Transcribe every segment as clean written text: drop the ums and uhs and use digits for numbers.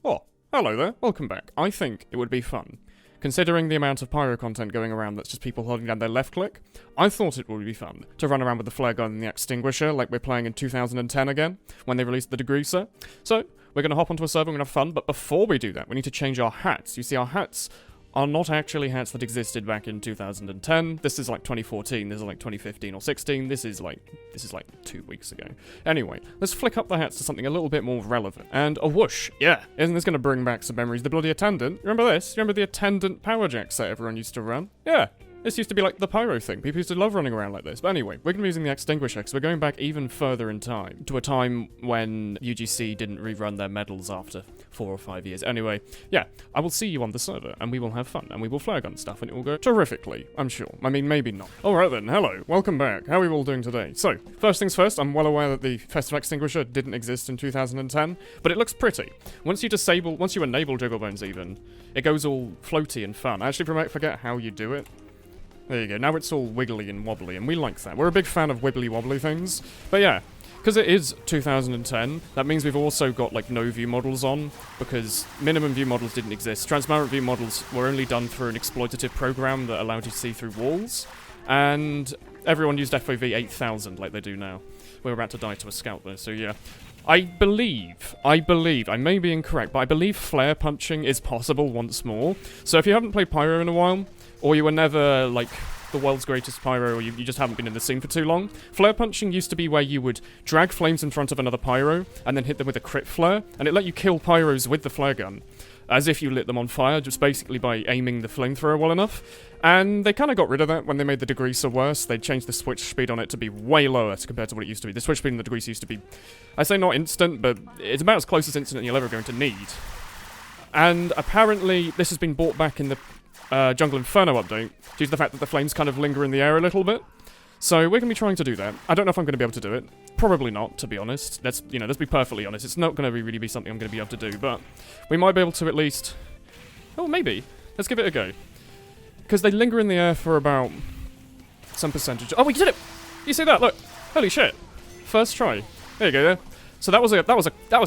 Oh, hello there, welcome back. I think it would be fun, considering the amount of pyro content going around that's just people holding down their left click. I thought it would be fun to run around with the flare gun and the axtinguisher like we're playing in 2010 again, when they released the deGREASER. So, we're going to hop onto a server, we're going to have fun, but before we do that, we need to change our hats. You see, our hats are not actually hats that existed back in 2010. This is like 2014, this is like 2015 or 16, this is like 2 weeks ago. Anyway, let's flick up the hats to something a little bit more relevant. And a whoosh, yeah, isn't this going to bring back some memories? The bloody attendant, remember this? Remember the attendant power jack set everyone used to run? Yeah. This used to be like the pyro thing. People used to love running around like this. But anyway, we're going to be using the extinguisher because we're going back even further in time. To a time when UGC didn't rerun their medals after 4 or 5 years. Anyway, yeah, I will see you on the server and we will have fun and we will flare gun stuff and it will go terrifically, I'm sure. I mean, maybe not. Alright then, hello, welcome back. How are we all doing today? So, first things first, I'm well aware that the festive extinguisher didn't exist in 2010, but it looks pretty. Once you enable Jiggle Bones even, it goes all floaty and fun. I actually forget how you do it. There you go, now it's all wiggly and wobbly, and we like that. We're a big fan of wibbly wobbly things. But yeah, because it is 2010, that means we've also got like no view models on, because minimum view models didn't exist. Transparent view models were only done through an exploitative program that allowed you to see through walls, and everyone used FOV 8000 like they do now. We're about to die to a scout though, so yeah. I believe, I may be incorrect, but I believe flare punching is possible once more. So if you haven't played Pyro in a while, or you were never, like, the world's greatest pyro, or you just haven't been in the scene for too long, flare punching used to be where you would drag flames in front of another pyro, and then hit them with a crit flare, and it let you kill pyros with the flare gun, as if you lit them on fire, just basically by aiming the flamethrower well enough. And they kind of got rid of that when they made the deGREASER worse. They changed the switch speed on it to be way lower compared to what it used to be. The switch speed in the deGREASER used to be, I say not instant, but it's about as close as instant you're ever going to need. And apparently, this has been brought back in the Jungle Inferno update, due to the fact that the flames kind of linger in the air a little bit. So we're going to be trying to do that. I don't know if I'm going to be able to do it. Probably not, to be honest. Let's be perfectly honest. It's not going to really be something I'm going to be able to do, but we might be able to at least... Oh, maybe. Let's give it a go. Because they linger in the air for about some percentage. Oh, we did it! You see that? Look. Holy shit. First try. There you go, yeah. So that was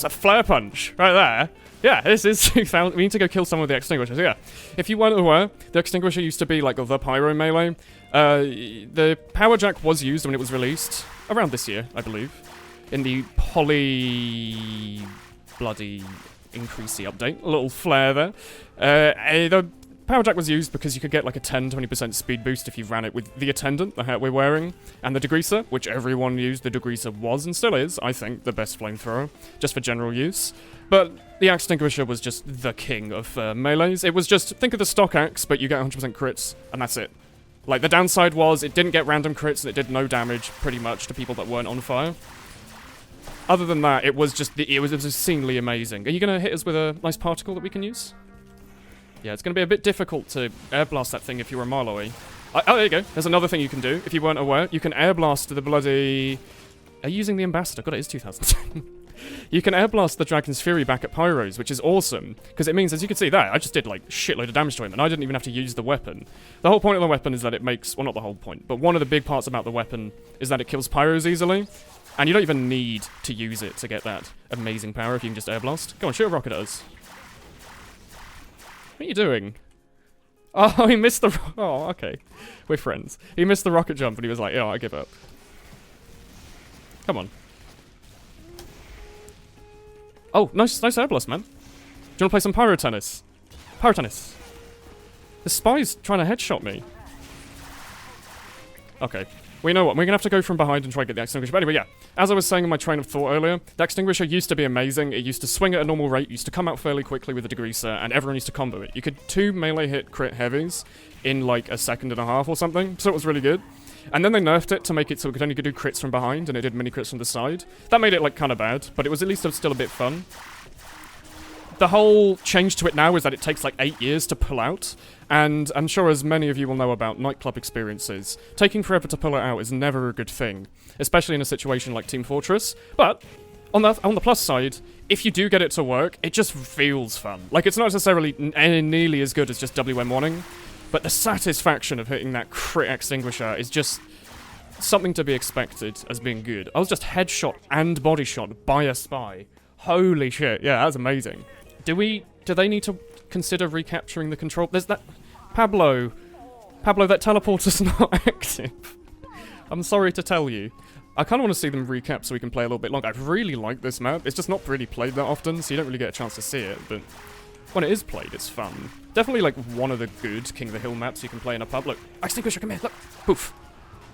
a flare punch right there. Yeah, this is 2000. We need to go kill some of the extinguishers. Yeah, if you weren't aware, the extinguisher used to be like the pyro melee. The power jack was used when it was released around this year, I believe, in the poly bloody increasey update. A little flare there. The power jack was used because you could get like a 10-20% speed boost if you ran it with the attendant, the hat we're wearing, and the deGREASER, which everyone used. The deGREASER was and still is, I think, the best flamethrower, just for general use. But the extinguisher was just the king of melees. It was just, think of the stock axe, but you get 100% crits, and that's it. Like, the downside was it didn't get random crits, and it did no damage, pretty much, to people that weren't on fire. Other than that, it was just, it was obscenely amazing. Are you going to hit us with a nice particle that we can use? Yeah, it's going to be a bit difficult to air blast that thing if you were a mile away. Oh, there you go. There's another thing you can do, if you weren't aware. You can air blast the bloody... Are you using the Ambassador? God, it is 2010. You can air blast the Dragon's Fury back at Pyros, which is awesome, because it means, as you can see there, I just did like shitload of damage to him, and I didn't even have to use the weapon. The whole point of the weapon is that it makes, well, not the whole point, but one of the big parts about the weapon is that it kills Pyros easily, and you don't even need to use it to get that amazing power if you can just air blast. Go on, shoot a rocket at us. What are you doing? Oh, he missed the... Oh, okay. We're friends. He missed the rocket jump, and he was like, yeah, I give up. Come on. Oh, nice air blast, man. Do you want to play some pyro tennis? Pyro tennis. The spy's trying to headshot me. Okay. Well, you know what? We're going to have to go from behind and try to get the extinguisher. But anyway, yeah. As I was saying in my train of thought earlier, the extinguisher used to be amazing. It used to swing at a normal rate, used to come out fairly quickly with the deGREASER, and everyone used to combo it. You could 2 melee hit crit heavies in like a second and a half or something, so it was really good. And then they nerfed it to make it so it could only do crits from behind, and it did mini crits from the side. That made it like kind of bad, but it was at least still a bit fun. The whole change to it now is that it takes like 8 years to pull out, and I'm sure as many of you will know about nightclub experiences, taking forever to pull it out is never a good thing, especially in a situation like Team Fortress. But on the plus side, if you do get it to work, it just feels fun. Like, it's not necessarily nearly as good as just WM1ing, but the satisfaction of hitting that crit extinguisher is just something to be expected as being good. I was just headshot and body shot by a spy. Holy shit, yeah, that was amazing. Do they need to consider recapturing the control? There's that... Pablo, that teleporter's not active. I'm sorry to tell you. I kind of want to see them recap so we can play a little bit longer. I really like this map. It's just not really played that often, so you don't really get a chance to see it, but when it is played, it's fun. Definitely, like, one of the good King of the Hill maps you can play in a pub. Look, Axtinguisher, come here, look. Poof.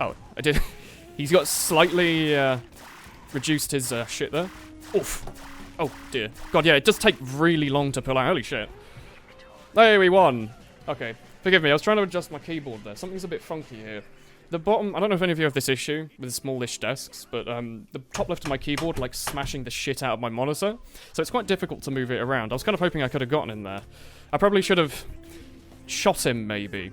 Oh, I did. He's got slightly reduced his shit there. Oof. Oh, dear. God, yeah, it does take really long to pull out. Holy shit. Hey, we won. Okay. Forgive me, I was trying to adjust my keyboard there. Something's a bit funky here. The bottom, I don't know if any of you have this issue with smallish desks, but the top left of my keyboard, like, smashing the shit out of my monitor. So it's quite difficult to move it around. I was kind of hoping I could have gotten in there. I probably should have shot him, maybe.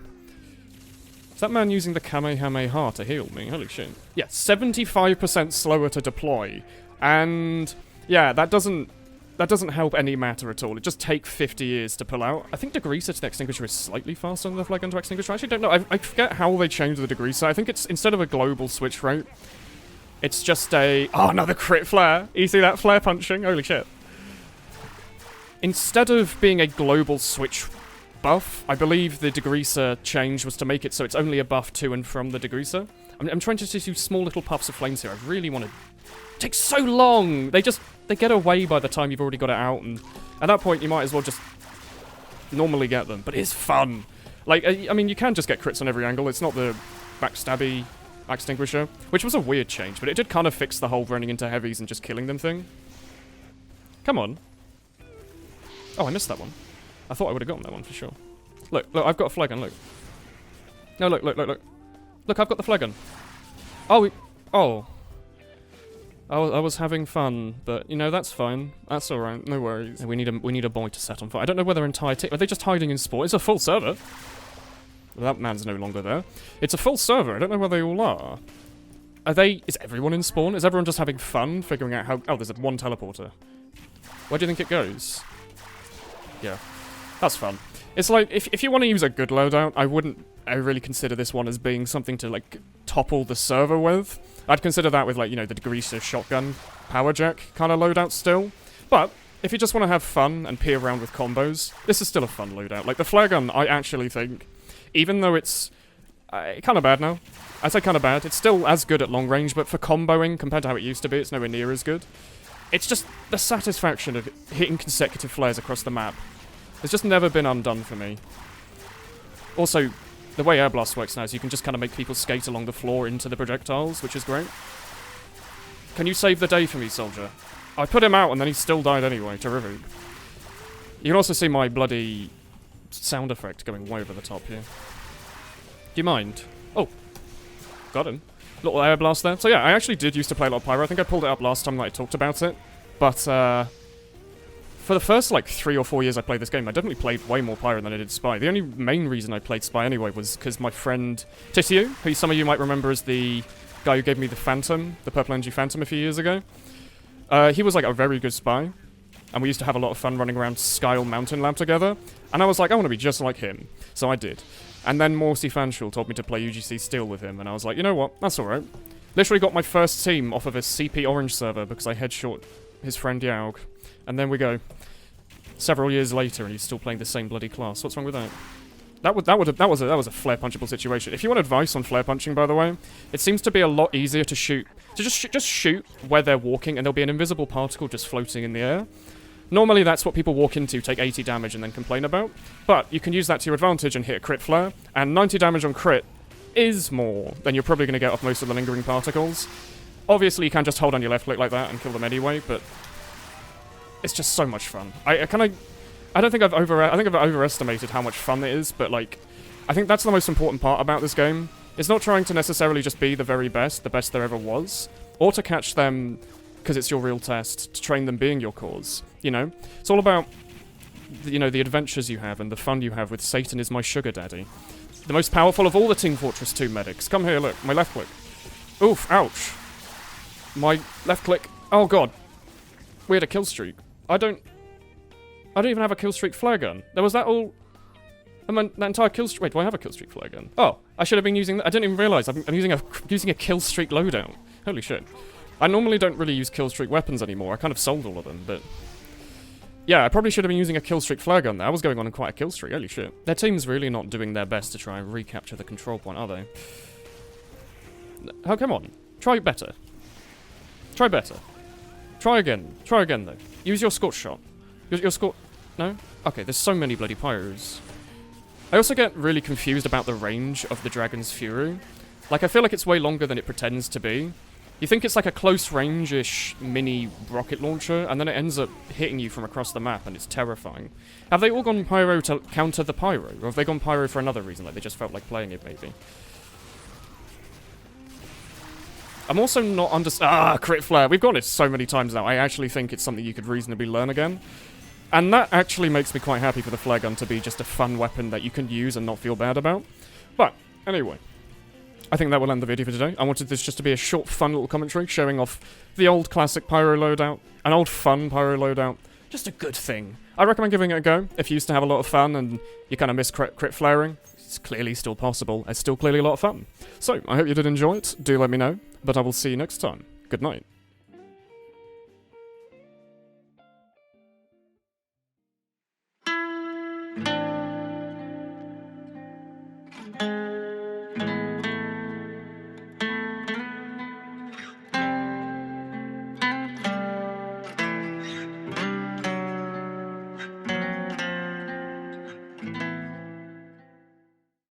Is that man using the Kamehameha to heal me? Holy shit. Yeah, 75% slower to deploy. And, yeah, that doesn't help any matter at all. It just takes 50 years to pull out. I think deGREASER to the extinguisher is slightly faster than the flare gun to extinguisher. I actually don't know. I forget how they changed the deGREASER. I think it's, instead of a global switch rate, it's just a... Oh, another crit flare! You see that flare punching? Holy shit. Instead of being a global switch buff, I believe the deGREASER change was to make it so it's only a buff to and from the deGREASER. I'm trying to do small little puffs of flames here. I really want to... It takes so long! They get away by the time you've already got it out, and at that point you might as well just normally get them. But it is fun. Like, I mean, you can just get crits on every angle. It's not the backstabby extinguisher, which was a weird change, but it did kind of fix the whole running into heavies and just killing them thing. Come on. Oh, I missed that one. I thought I would have gotten that one for sure. Look, I've got a flare gun, look. No, look. Look, I've got the flare gun. Oh. I was having fun, but, you know, that's fine. That's alright, no worries. We need a boy to set on fire. I don't know whether entire team... Are they just hiding in spawn? It's a full server. Well, that man's no longer there. It's a full server. I don't know where they all are. Is everyone in spawn? Is everyone just having fun figuring out how... Oh, there's one teleporter. Where do you think it goes? Yeah. That's fun. It's like, if you want to use a good loadout, I wouldn't really consider this one as being something to, like, topple the server with. I'd consider that with, like, you know, the deGREASER shotgun power jack kind of loadout still. But if you just want to have fun and pee around with combos, this is still a fun loadout. Like, the flare gun, I actually think, even though it's kind of bad now, I say kind of bad, it's still as good at long range, but for comboing, compared to how it used to be, it's nowhere near as good. It's just the satisfaction of hitting consecutive flares across the map. It's just never been undone for me. Also, the way Air Blast works now is you can just kind of make people skate along the floor into the projectiles, which is great. Can you save the day for me, soldier? I put him out and then he still died anyway. Terrific. You can also see my bloody sound effect going way over the top here. Do you mind? Oh. Got him. Little Air Blast there. So yeah, I actually did used to play a lot of Pyro. I think I pulled it up last time that I talked about it. But, for the first, like, 3 or 4 years I played this game, I definitely played way more Pyro than I did Spy. The only main reason I played Spy anyway was because my friend Tissue, who some of you might remember as the guy who gave me the Phantom, the Purple Energy Phantom a few years ago. He was, like, a very good Spy, and we used to have a lot of fun running around Skyle Mountain Lab together, and I was like, I want to be just like him. So I did. And then Morsi Fanshul told me to play UGC Steel with him, and I was like, you know what, that's alright. Literally got my first team off of a CP Orange server because I headshot his friend Yaug. And then we go. Several years later, and he's still playing the same bloody class. What's wrong with that? That was a flare punchable situation. If you want advice on flare punching, by the way, it seems to be a lot easier to shoot. To just shoot where they're walking, and there'll be an invisible particle just floating in the air. Normally, that's what people walk into, take 80 damage, and then complain about. But you can use that to your advantage and hit a crit flare, and 90 damage on crit is more than you're probably going to get off most of the lingering particles. Obviously, you can just hold on your left click like that and kill them anyway, but it's just so much fun. I think I've overestimated how much fun it is, but, like, I think that's the most important part about this game. It's not trying to necessarily just be the very best, the best there ever was, or to catch them because it's your real test, to train them being your cause, you know? It's all about, you know, the adventures you have and the fun you have with Satan is my sugar daddy. The most powerful of all the Team Fortress 2 medics. Come here, look, my left click. Oof, ouch. My left click. Oh god. We had a kill streak. I don't even have a kill streak flare gun. There was that all... that entire kill streak... Wait, do I have a kill streak flare gun? Oh, I should have been using... I didn't even realise. I'm using a kill streak loadout. Holy shit. I normally don't really use kill streak weapons anymore. I kind of sold all of them, but... Yeah, I probably should have been using a kill streak flare gun there. I was going on in quite a kill streak. Holy shit. Their team's really not doing their best to try and recapture the control point, are they? Oh, come on. Try better. Try better. Try again. Try again, though. Use your scorch shot. Your scorch... No? Okay, there's so many bloody pyros. I also get really confused about the range of the Dragon's Fury. Like, I feel like it's way longer than it pretends to be. You think it's like a close range-ish mini rocket launcher, and then it ends up hitting you from across the map, and it's terrifying. Have they all gone Pyro to counter the Pyro? Or have they gone Pyro for another reason, like they just felt like playing it, maybe? I'm also not crit flare. We've got it so many times now. I actually think it's something you could reasonably learn again. And that actually makes me quite happy for the flare gun to be just a fun weapon that you can use and not feel bad about. But, anyway. I think that will end the video for today. I wanted this just to be a short, fun little commentary showing off the old classic Pyro loadout, an old fun Pyro loadout. Just a good thing. I recommend giving it a go if you used to have a lot of fun and you kind of miss crit flaring. It's clearly still possible. It's still clearly a lot of fun. So, I hope you did enjoy it. Do let me know, but I will see you next time. Good night.